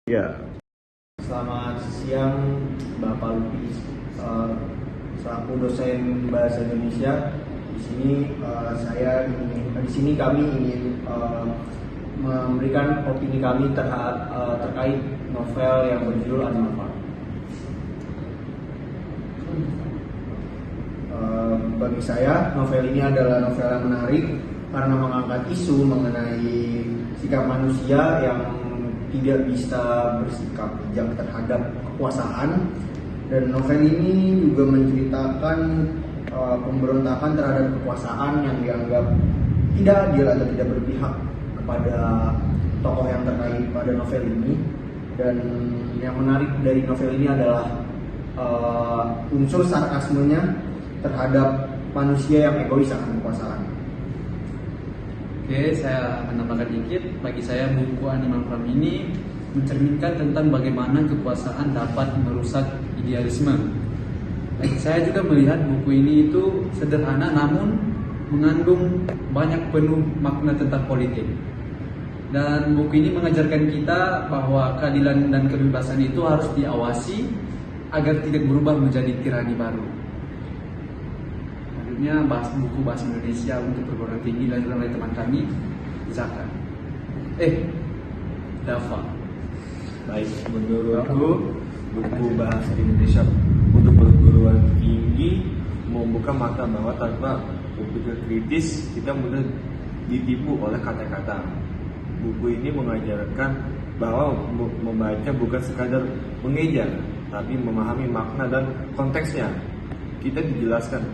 Ya, Selamat siang Bapak Lupis, selaku dosen Bahasa Indonesia. Di sini kami ingin memberikan opini kami terkait novel yang berjudul Animal Farm. Bagi saya, novel ini adalah novel yang menarik karena mengangkat isu mengenai sikap manusia yang tidak bisa bersikap bijak terhadap kekuasaan, dan novel ini juga menceritakan pemberontakan terhadap kekuasaan yang dianggap tidak adil atau tidak berpihak kepada tokoh yang terkait pada novel ini. Dan yang menarik dari novel ini adalah unsur sarkasmenya terhadap manusia yang egois akan kekuasaan. Oke, saya menambahkan dikit. Bagi saya, buku Animal Farm ini mencerminkan tentang bagaimana kekuasaan dapat merusak idealisme. Bagi saya juga melihat buku ini itu sederhana namun mengandung banyak penuh makna tentang politik. Dan buku ini mengajarkan kita bahwa keadilan dan kebebasan itu harus diawasi agar tidak berubah menjadi tirani baru. Buku bahasa Indonesia untuk perguruan tinggi dan oleh teman kami Zaka. Dava. baik. Menurutku buku bahasa Indonesia untuk perguruan tinggi membuka mata bahwa tanpa berpikir kritis kita mudah ditipu oleh kata-kata. Buku ini mengajarkan bahwa membaca bukan sekadar mengeja, tapi memahami makna dan konteksnya. Kita dijelaskan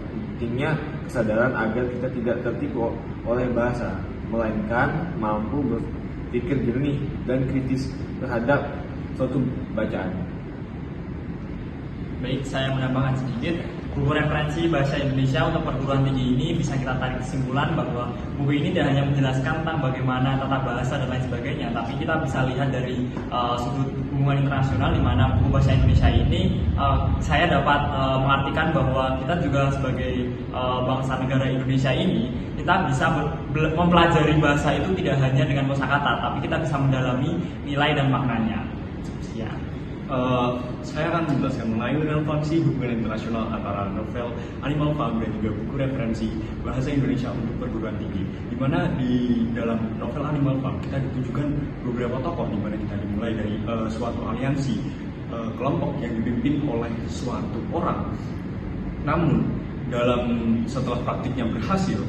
pentingnya kesadaran agar kita tidak tertipu oleh bahasa, melainkan mampu berpikir jernih dan kritis terhadap suatu bacaan. Baik, saya menambahkan sedikit. Buku referensi bahasa Indonesia untuk perguruan tinggi ini bisa kita tarik kesimpulan bahwa buku ini tidak hanya menjelaskan tentang bagaimana tata bahasa dan lain sebagainya, tapi kita bisa lihat dari sudut hubungan internasional, di mana buku bahasa Indonesia ini saya dapat mengartikan bahwa kita juga sebagai bangsa negara Indonesia ini, kita bisa mempelajari bahasa itu tidak hanya dengan kosakata, tapi kita bisa mendalami nilai dan maknanya. Sekian. Saya akan menjelaskan mengenai relevansi hubungan internasional antara novel Animal Farm dan juga buku referensi bahasa Indonesia untuk perguruan tinggi. Di mana di dalam novel Animal Farm kita ditunjukkan beberapa tokoh, di mana kita dimulai dari suatu aliansi kelompok yang dipimpin oleh suatu orang. Namun setelah praktiknya berhasil,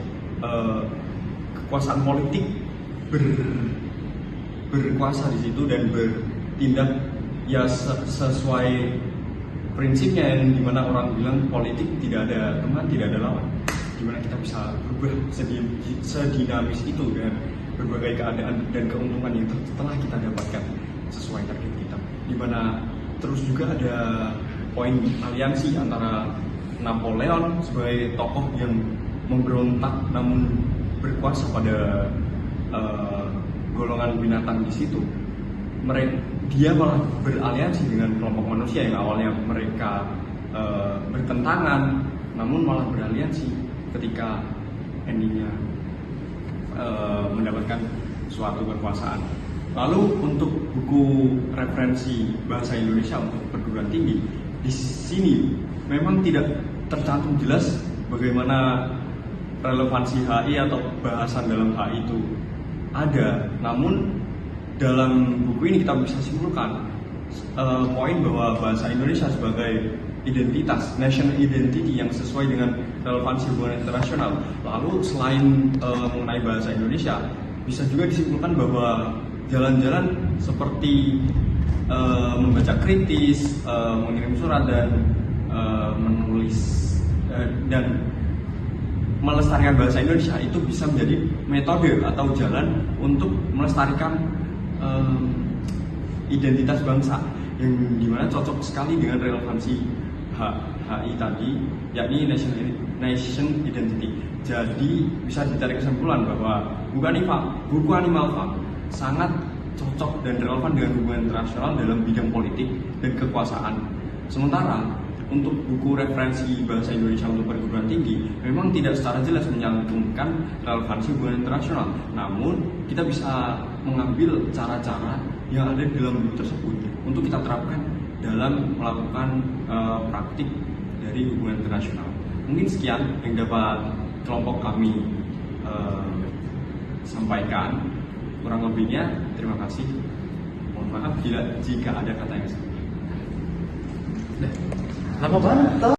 kekuasaan politik berkuasa di situ dan bertindak ya sesuai prinsipnya, yang dimana orang bilang politik tidak ada teman, tidak ada lawan. Dimana kita bisa berubah sedinamis itu dengan berbagai keadaan dan keuntungan yang telah kita dapatkan sesuai target kita. Dimana terus juga ada poin aliansi antara Napoleon sebagai tokoh yang memberontak namun berkuasa pada golongan binatang di situ. Dia malah beraliansi dengan kelompok manusia yang awalnya mereka bertentangan, namun malah beraliansi ketika endingnya mendapatkan suatu kekuasaan. Lalu untuk buku referensi bahasa Indonesia untuk perguruan tinggi, di sini memang tidak tercantum jelas bagaimana relevansi HI atau bahasan dalam HI itu ada, namun dalam buku ini kita bisa simpulkan poin bahwa bahasa Indonesia sebagai identitas, national identity yang sesuai dengan relevansi hubungan internasional. Lalu selain mengenai bahasa Indonesia, bisa juga disimpulkan bahwa jalan-jalan seperti membaca kritis, mengirim surat, dan menulis dan melestarikan bahasa Indonesia itu bisa menjadi metode atau jalan untuk melestarikan identitas bangsa, yang dimana cocok sekali dengan relevansi HI tadi, yakni nation identity. Jadi bisa ditarik kesimpulan bahwa buku Animal Farm sangat cocok dan relevan dengan hubungan internasional dalam bidang politik dan kekuasaan. Sementara untuk buku referensi bahasa Indonesia untuk perguruan tinggi memang tidak secara jelas menyantumkan relevansi hubungan internasional, namun kita bisa mengambil cara-cara yang ada di dalam buku tersebut untuk kita terapkan dalam melakukan praktik dari hubungan internasional. Mungkin sekian yang dapat kelompok kami sampaikan. Kurang lebihnya terima kasih. Mohon maaf jika ada kata yang salah. Lama banget.